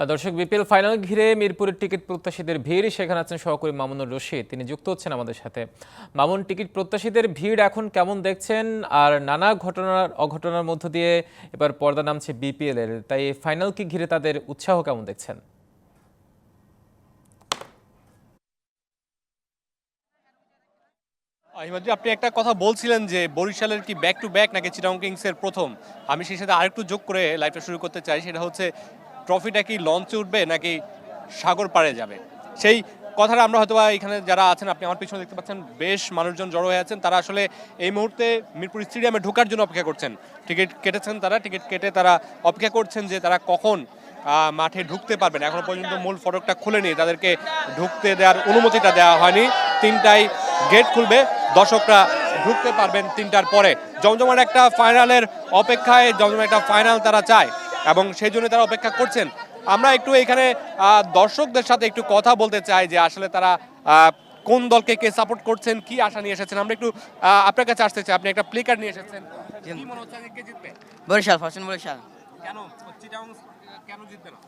দর্শক, BPL final ঘিরে মিরপুরের টিকিট প্রত্যাশীদের ভিড়। সেখানে আছেন সহকর্মী মামুনুর রশিদ, তিনি যুক্ত হচ্ছেন আমাদের সাথে। মামুন, টিকিট প্রত্যাশীদের ভিড় এখন কেমন দেখছেন? আর নানা অঘটনার মধ্য দিয়ে এবার পর্দা নামছে বিপিএল এর, তাই ফাইনালকে ঘিরে তাদের উৎসাহ কেমন দেখছেন? আপনি একটা কথা বলছিলেন যে বরিশালের কি ব্যাক টু ব্যাক নাকি চিটাগং কিংসের প্রথম। আমি সেই সাথে আরেকটু যোগ করে লাইভটা শুরু করতে চাই, সেটা হচ্ছে ট্রফিটা কি লঞ্চে উঠবে নাকি সাগর পাড়ে যাবে। সেই কথাটা আমরা হয়তো এখানে যারা আছেন, আপনি আমার পিছনে দেখতে পাচ্ছেন বেশ মানুষজন জড়ো হয়ে আছেন। তারা আসলে এই মুহূর্তে মিরপুর স্টেডিয়ামে ঢোকার জন্য অপেক্ষা করছেন। টিকিট কেটেছেন তারা, টিকিট কেটে তারা অপেক্ষা করছেন যে তারা কখন মাঠে ঢুকতে পারবেন। এখনো পর্যন্ত মূল ফটকটা খুলেনি, তাদেরকে ঢুকতে দেওয়ার অনুমতিটা দেওয়া হয়নি। 3টায় গেট খুলবে, দর্শকরা ঢুকতে পারবেন 3টার পরে। জমজমাট একটা ফাইনালের অপেক্ষায়, জমজমাট একটা ফাইনাল তারা চায় এবং সেই জন্য তারা অপেক্ষা করছেন। আমরা একটু এখানে দর্শকদের সাথে একটু কথা বলতে চাই যে আসলে তারা কোন দলকে কে সাপোর্ট করছেন, কি আশা নিয়ে এসেছেন। আমরা একটু আপনার কাছে আসতে চাই, আপনি একটা প্লে কার্ড নিয়ে এসেছেন, কি মনে হচ্ছে কে জিতবে? বরিশাল, ফরচুন বরিশাল। কেন চিটাগং কেন জিতবে না?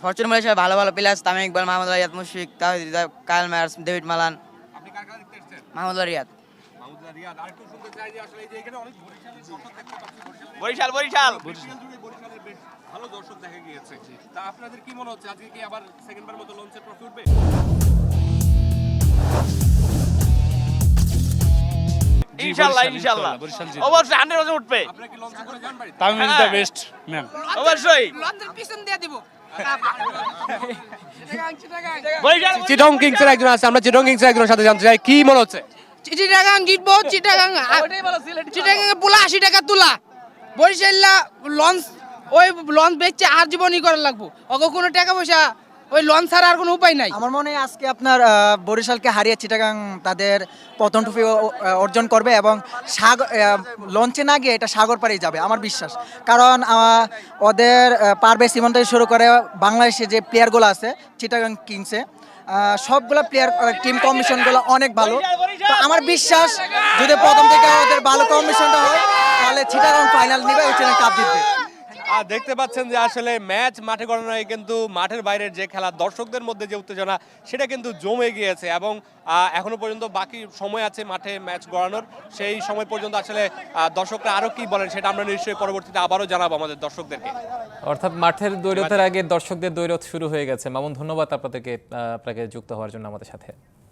ফরচুন বরিশাল ভালো ভালো প্লেয়ার, তামিম ইকবাল, মাহমুদ রিয়াদ, মুশফিক, তাহিদ, কায়েল মায়ার্স, ডেভিড মালান। আপনি কার কাছে দেখতে এসেছেন? মাহমুদ রিয়াদ। মাহমুদ রিয়াদ। আরেকটু শুনতে চাই যে আসলে এই যে এখানে অনেক বরিশালের দর্শক দেখতে পাচ্ছি। বরিশাল বরিশাল বরিশাল জুড়ে বরিশালের বেশ ভালো দর্শক দেখা গিয়েছে। তা আপনাদের কি মনে হচ্ছে আজকে কি আবার সেকেন্ডবার মতো লঞ্চের ট্রফি উঠবে? ইনশাআল্লাহ ইনশাআল্লাহ অবশ্যই 100% উঠবে। আপনারা কি লঞ্চে করে যান বাড়ি? Tamim is the best ma'am. অবশ্যই লঞ্চের পিছন দিয়ে দিব বরিশাল চিটাগং কিংসের একজন আছে, আমরা চিটাগং কিংসের একজনের সাথে জানতে চাই কি মনে হচ্ছে। চিটাগাং জিতবো। চিটাগাং পোলা 80 টাকা তোলা। বরিশাল্লা লঞ্চ, ওই লঞ্চ বেচছে আর জীবনই করার লাগবো। ওকে কোনো টাকা পয়সা, ওই লঞ্চ ছাড়া আর কোনো উপায় নাই। আমার মনে হয় আজকে আপনার বরিশালকে হারিয়ে চিটাগাং তাদের প্রথম ট্রফি অর্জন করবে এবং লঞ্চে না গিয়ে এটা সাগর পাড়েই যাবে আমার বিশ্বাস। কারণ ওদের পারভেজ ইমন থেকে শুরু করে বাংলাদেশে যে প্লেয়ারগুলো আছে চিটাগাং কিংসে, সবগুলো প্লেয়ার টিম কম্বিনেশনগুলো অনেক ভালো। তো আমার বিশ্বাস যদি প্রথম থেকে ওদের ভালো কম্বিনেশনটা হয় তাহলে চিটাগাং ফাইনাল নেবে, ওই কাপ জিতবে। আর দেখতে পাচ্ছেন যে আসলে ম্যাচ মাঠে গড়ানো হয়, কিন্তু মাঠের বাইরের যে খেলা, দর্শকদের মধ্যে যে উত্তেজনা সেটা কিন্তু জমে গিয়েছে এবং এখনো পর্যন্ত বাকি সময় আছে মাঠে ম্যাচ গড়ানোর। সেই সময় পর্যন্ত আসলে দর্শকরা আরো কি বলেন সেটা আমরা নিশ্চয়ই পরবর্তীতে আবারও জানাবো আমাদের দর্শকদেরকে। অর্থাৎ মাঠের দ্বৈরথের আগে দর্শকদের দ্বৈরথ শুরু হয়ে গেছে। মামুন, ধন্যবাদ আপনাকে যুক্ত হওয়ার জন্য আমাদের সাথে।